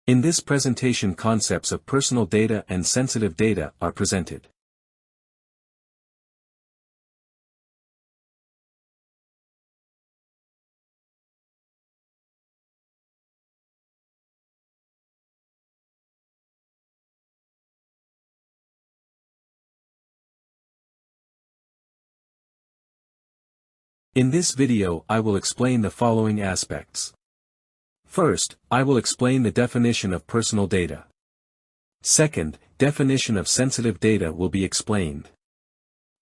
In this presentation, concepts of personal data and sensitive data are presented. In this video, I will explain the following aspects. First, I will explain the definition of personal data. Second, definition of sensitive data will be explained.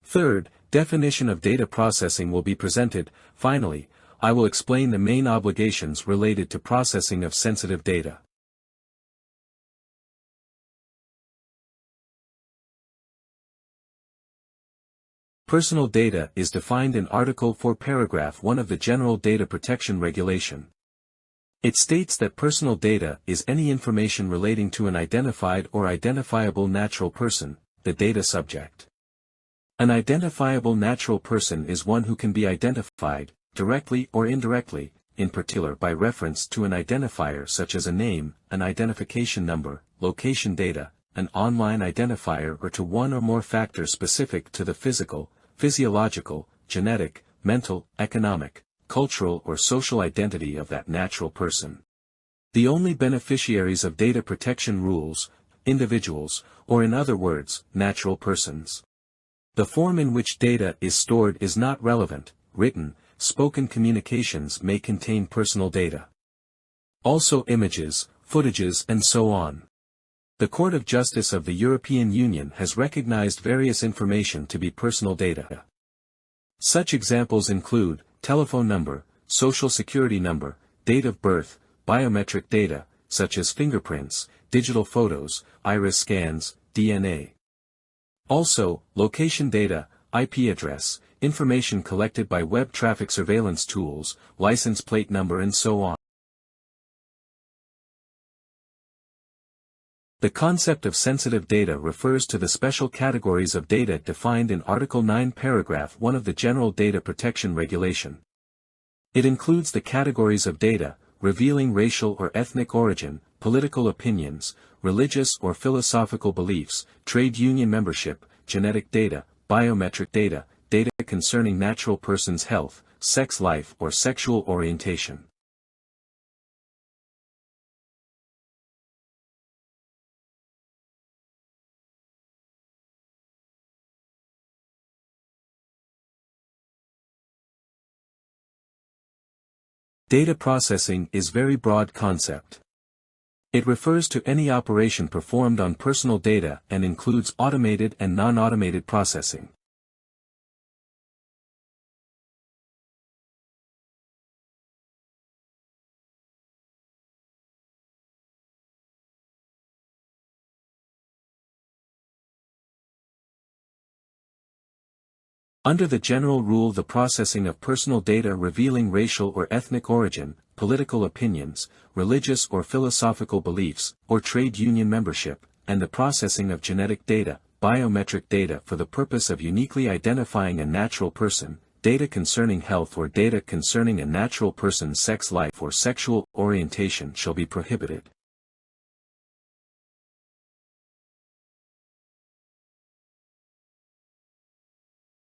Third, definition of data processing will be presented. Finally, I will explain the main obligations related to processing of sensitive data. Personal data is defined in Article 4, Paragraph 1 of the General Data Protection Regulation. It states that personal data is any information relating to an identified or identifiable natural person, the data subject. An identifiable natural person is one who can be identified, directly or indirectly, in particular by reference to an identifier such as a name, an identification number, location data, an online identifier, or to one or more factors specific to the physical, physiological, genetic, mental, economic, cultural or social identity of that natural person. The only beneficiaries of data protection rules, individuals, or in other words, natural persons. The form in which data is stored is not relevant. Written, spoken communications may contain personal data. Also images, footages and so on. The Court of Justice of the European Union has recognized various information to be personal data. Such examples include telephone number, social security number, date of birth, biometric data, such as fingerprints, digital photos, iris scans, DNA. Also, location data, IP address, information collected by web traffic surveillance tools, license plate number and so on. The concept of sensitive data refers to the special categories of data defined in Article 9, Paragraph 1 of the General Data Protection Regulation. It includes the categories of data, revealing racial or ethnic origin, political opinions, religious or philosophical beliefs, trade union membership, genetic data, biometric data, data concerning natural person's health, sex life or sexual orientation. Data processing is very broad concept. It refers to any operation performed on personal data and includes automated and non-automated processing. Under the general rule, the processing of personal data revealing racial or ethnic origin, political opinions, religious or philosophical beliefs, or trade union membership, and the processing of genetic data, biometric data for the purpose of uniquely identifying a natural person, data concerning health or data concerning a natural person's sex life or sexual orientation shall be prohibited.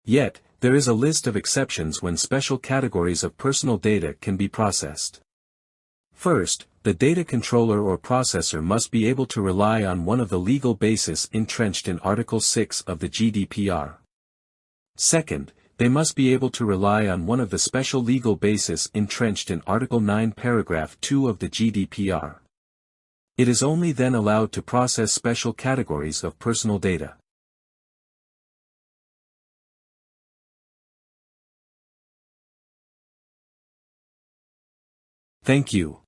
Yet, there is a list of exceptions when special categories of personal data can be processed. First, the data controller or processor must be able to rely on one of the legal bases entrenched in Article 6 of the GDPR. Second, they must be able to rely on one of the special legal bases entrenched in Article 9, Paragraph 2 of the GDPR. It is only then allowed to process special categories of personal data. Thank you.